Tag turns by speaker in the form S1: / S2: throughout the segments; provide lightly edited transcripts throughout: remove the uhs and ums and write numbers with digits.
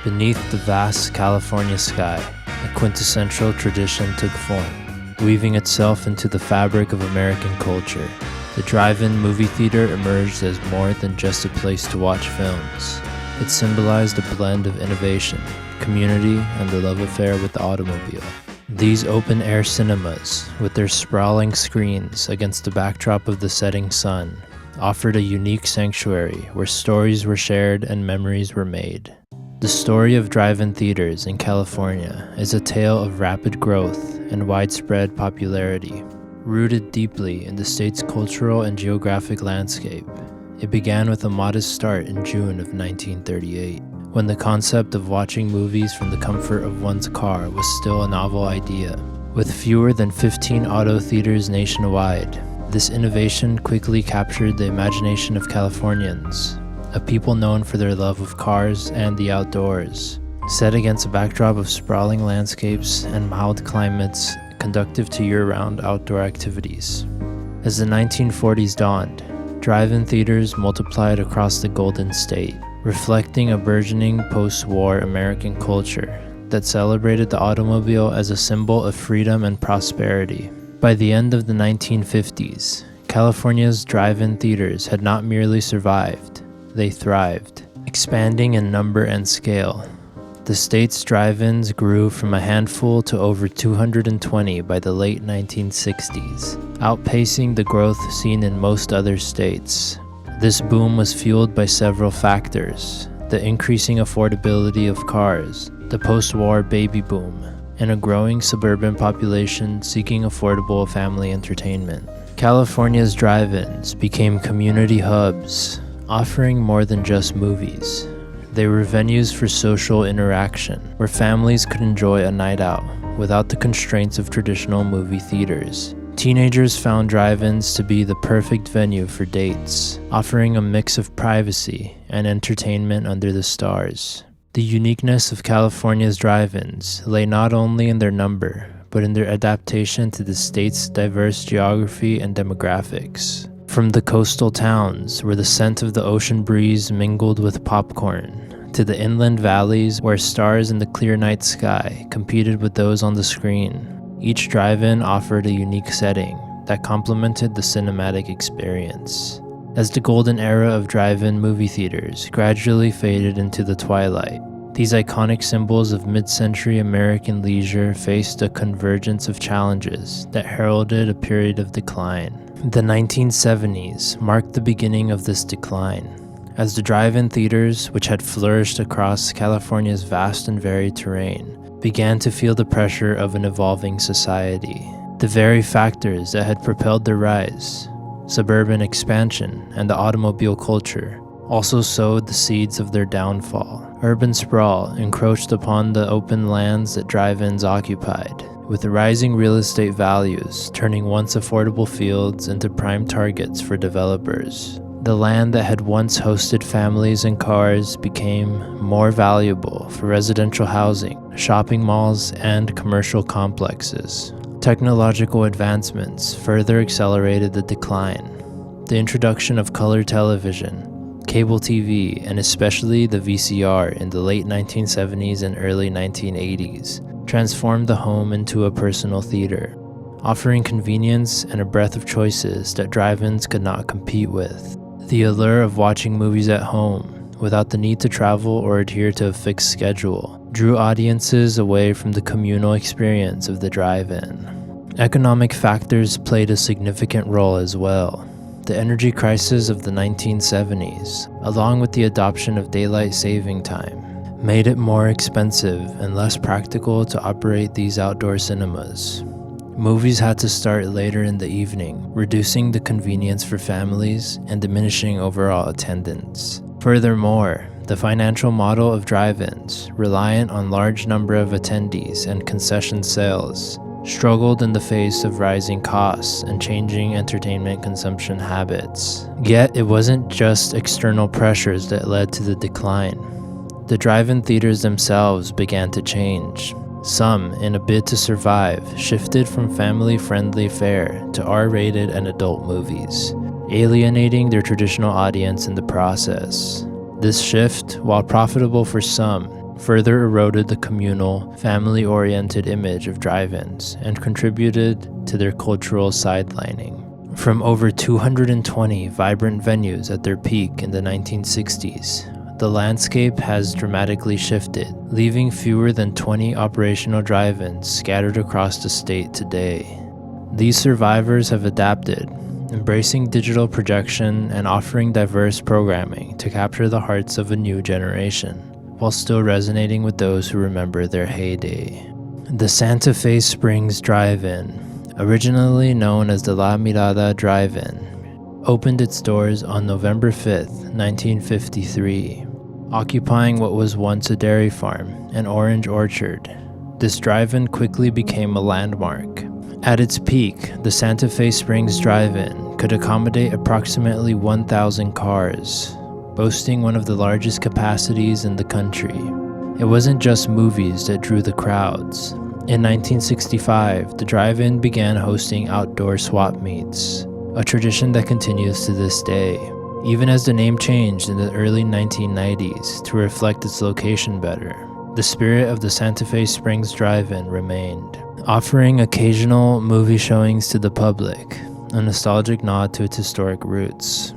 S1: Beneath the vast California sky, a quintessential tradition took form, weaving itself into the fabric of American culture. The drive-in movie theater emerged as more than just a place to watch films. It symbolized a blend of innovation, community, and the love affair with the automobile. These open-air cinemas, with their sprawling screens against the backdrop of the setting sun, offered a unique sanctuary where stories were shared and memories were made. The story of drive-in theaters in California is a tale of rapid growth and widespread popularity. Rooted deeply in the state's cultural and geographic landscape, it began with a modest start in June of 1938, when the concept of watching movies from the comfort of one's car was still a novel idea. With fewer than 15 auto theaters nationwide, this innovation quickly captured the imagination of Californians, a people known for their love of cars and the outdoors. Set against a backdrop of sprawling landscapes and mild climates conducive to year-round outdoor activities. As the 1940s dawned, drive-in theaters multiplied across the Golden State, reflecting a burgeoning post-war American culture that celebrated the automobile as a symbol of freedom and prosperity. By the end of the 1950s, California's drive-in theaters had not merely survived, they thrived, expanding in number and scale. The state's drive-ins grew from a handful to over 220 by the late 1960s, outpacing the growth seen in most other states. This boom was fueled by several factors: the increasing affordability of cars, the post-war baby boom, and a growing suburban population seeking affordable family entertainment. California's drive-ins became community hubs, offering more than just movies. They were venues for social interaction, where families could enjoy a night out without the constraints of traditional movie theaters. Teenagers found drive-ins to be the perfect venue for dates, offering a mix of privacy and entertainment under the stars. The uniqueness of California's drive-ins lay not only in their number, but in their adaptation to the state's diverse geography and demographics. From the coastal towns, where the scent of the ocean breeze mingled with popcorn, to the inland valleys where stars in the clear night sky competed with those on the screen, each drive-in offered a unique setting that complemented the cinematic experience. As the golden era of drive-in movie theaters gradually faded into the twilight, these iconic symbols of mid-century American leisure faced a convergence of challenges that heralded a period of decline. The 1970s marked the beginning of this decline, as the drive-in theaters, which had flourished across California's vast and varied terrain, began to feel the pressure of an evolving society. The very factors that had propelled their rise, suburban expansion and the automobile culture, also sowed the seeds of their downfall. Urban sprawl encroached upon the open lands that drive-ins occupied, with rising real estate values turning once affordable fields into prime targets for developers. The land that had once hosted families and cars became more valuable for residential housing, shopping malls, and commercial complexes. Technological advancements further accelerated the decline. The introduction of color television, cable TV, and especially the VCR in the late 1970s and early 1980s transformed the home into a personal theater, offering convenience and a breadth of choices that drive-ins could not compete with. The allure of watching movies at home, without the need to travel or adhere to a fixed schedule, drew audiences away from the communal experience of the drive-in. Economic factors played a significant role as well. The energy crisis of the 1970s, along with the adoption of daylight saving time, made it more expensive and less practical to operate these outdoor cinemas. Movies had to start later in the evening, reducing the convenience for families and diminishing overall attendance. Furthermore, the financial model of drive-ins, reliant on large number of attendees and concession sales, struggled in the face of rising costs and changing entertainment consumption habits. Yet, it wasn't just external pressures that led to the decline. The drive-in theaters themselves began to change. Some, in a bid to survive, shifted from family-friendly fare to R-rated and adult movies, alienating their traditional audience in the process. This shift, while profitable for some, further eroded the communal, family-oriented image of drive-ins and contributed to their cultural sidelining. From over 220 vibrant venues at their peak in the 1960s, the landscape has dramatically shifted, leaving fewer than 20 operational drive-ins scattered across the state today. These survivors have adapted, embracing digital projection and offering diverse programming to capture the hearts of a new generation, while still resonating with those who remember their heyday. The Santa Fe Springs Drive-In, originally known as the La Mirada Drive-In, opened its doors on November 5th, 1953, occupying what was once a dairy farm and orange orchard. This drive-in quickly became a landmark. At its peak, the Santa Fe Springs Drive-In could accommodate approximately 1,000 cars, boasting one of the largest capacities in the country. It wasn't just movies that drew the crowds. In 1965, the drive-in began hosting outdoor swap meets, a tradition that continues to this day, even as the name changed in the early 1990s to reflect its location better. The spirit of the Santa Fe Springs Drive-In remained, offering occasional movie showings to the public, a nostalgic nod to its historic roots.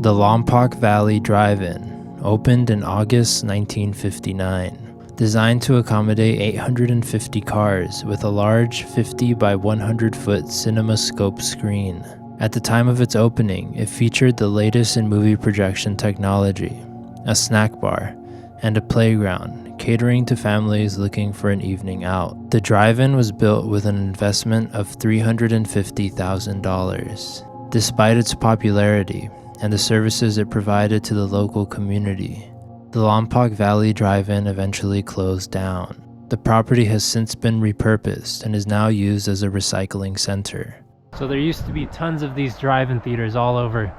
S1: The Lompoc Valley Drive-In opened in August 1959, designed to accommodate 850 cars with a large 50 by 100 foot CinemaScope screen. At the time of its opening, it featured the latest in movie projection technology, a snack bar, and a playground, catering to families looking for an evening out. The drive-in was built with an investment of $350,000. Despite its popularity and the services it provided to the local community, the Lompoc Valley Drive-In eventually closed down. The property has since been repurposed and is now used as a recycling center. So there used to be tons of these drive-in theaters all over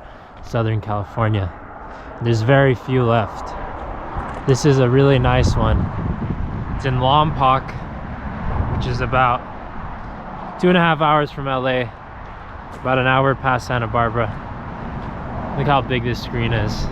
S1: Southern California. There's very few left. This is a really nice one. It's in Lompoc, which is about 2.5 hours from LA, about an hour past Santa Barbara. Look how big this screen is.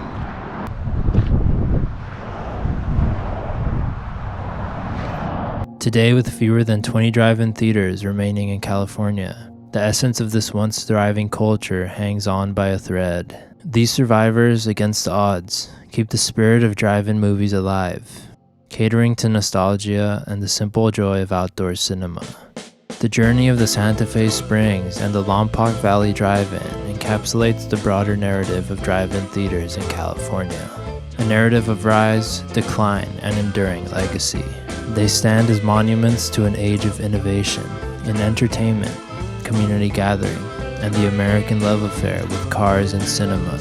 S1: Today, with fewer than 20 drive-in theaters remaining in California, the essence of this once thriving culture hangs on by a thread. These survivors, against the odds, keep the spirit of drive-in movies alive, catering to nostalgia and the simple joy of outdoor cinema. The journey of the Santa Fe Springs and the Lompoc Valley Drive-In encapsulates the broader narrative of drive-in theaters in California, a narrative of rise, decline, and enduring legacy. They stand as monuments to an age of innovation in entertainment, community gathering, and the American love affair with cars and cinema.